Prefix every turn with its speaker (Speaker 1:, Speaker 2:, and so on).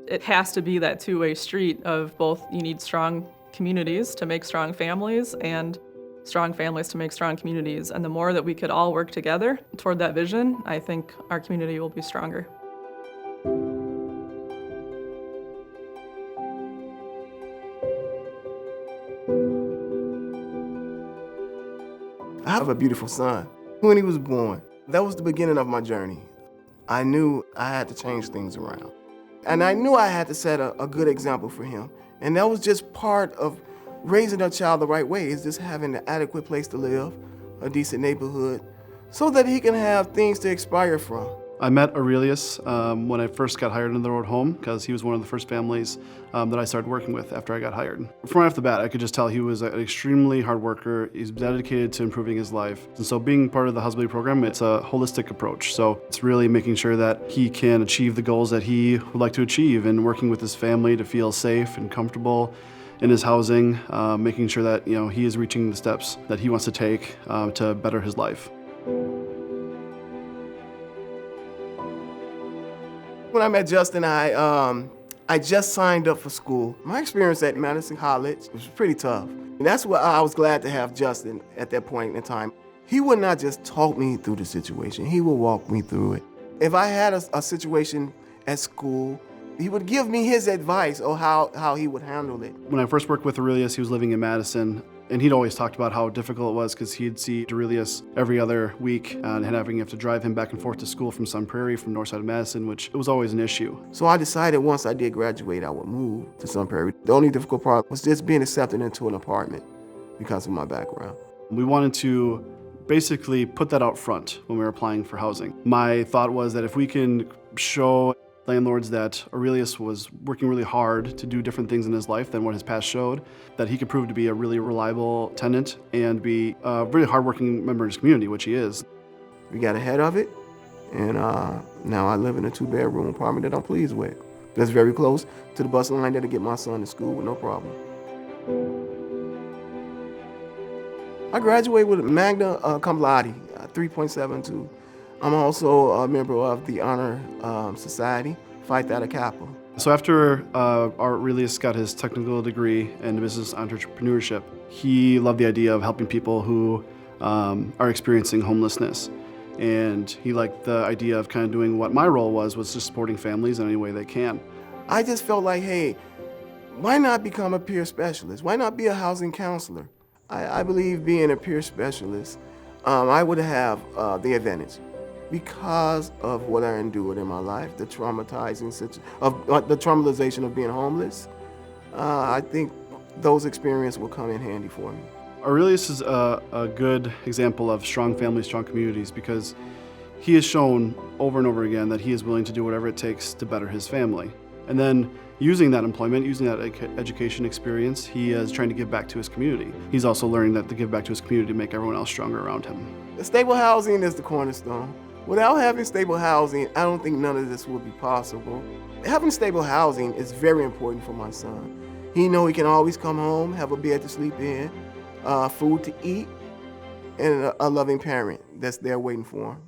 Speaker 1: It has to be that two-way street of both you need strong communities to make strong families and strong families to make strong communities. And the more that we could all work together toward that vision, I think our community will be stronger.
Speaker 2: I have a beautiful son. When he was born, that was the beginning of my journey. I knew I had to change things around. And I knew I had to set a good example for him. And that was just part of raising a child the right way, is just having an adequate place to live, a decent neighborhood, so that he can have things to aspire from.
Speaker 3: I met Aurelius when I first got hired in the Road Home, because he was one of the first families that I started working with after I got hired. From right off the bat, I could just tell he was an extremely hard worker. He's dedicated to improving his life. And so being part of the Housability program, it's a holistic approach. So it's really making sure that he can achieve the goals that he would like to achieve, and working with his family to feel safe and comfortable in his housing, making sure that he is reaching the steps that he wants to take to better his life.
Speaker 2: When I met Justin, I just signed up for school. My experience at Madison College was pretty tough. And that's why I was glad to have Justin at that point in time. He would not just talk me through the situation, he would walk me through it. If I had a situation at school, he would give me his advice on how he would handle it.
Speaker 3: When I first worked with Aurelius, he was living in Madison, and he'd always talked about how difficult it was because he'd see Aurelius every other week and have to drive him back and forth to school from Sun Prairie, from north side of Madison, which was always an issue.
Speaker 2: So I decided once I did graduate, I would move to Sun Prairie. The only difficult part was just being accepted into an apartment because of my background.
Speaker 3: We wanted to basically put that out front when we were applying for housing. My thought was that if we can show landlords that Aurelius was working really hard to do different things in his life than what his past showed, that he could prove to be a really reliable tenant and be a really hardworking member of his community, which he is.
Speaker 2: We got ahead of it, and now I live in a 2-bedroom apartment that I'm pleased with. That's very close to the bus line that'll get my son to school with no problem. I graduated with a magna cum laude, 3.72. I'm also a member of the Honor Society, Phi Theta Kappa.
Speaker 3: So after Aurelius got his technical degree in business entrepreneurship, he loved the idea of helping people who are experiencing homelessness. And he liked the idea of kind of doing what my role was just supporting families in any way they can.
Speaker 2: I just felt like, hey, why not become a peer specialist? Why not be a housing counselor? I believe being a peer specialist, I would have the advantage. Because of what I endured in my life, the traumatization of being homeless, I think those experiences will come in handy for me.
Speaker 3: Aurelius is a good example of strong families, strong communities, because he has shown over and over again that he is willing to do whatever it takes to better his family. And then using that employment, using that education experience, he is trying to give back to his community. He's also learning that to give back to his community to make everyone else stronger around him.
Speaker 2: The stable housing is the cornerstone. Without having stable housing, I don't think none of this would be possible. Having stable housing is very important for my son. He knows he can always come home, have a bed to sleep in, food to eat, and a loving parent that's there waiting for him.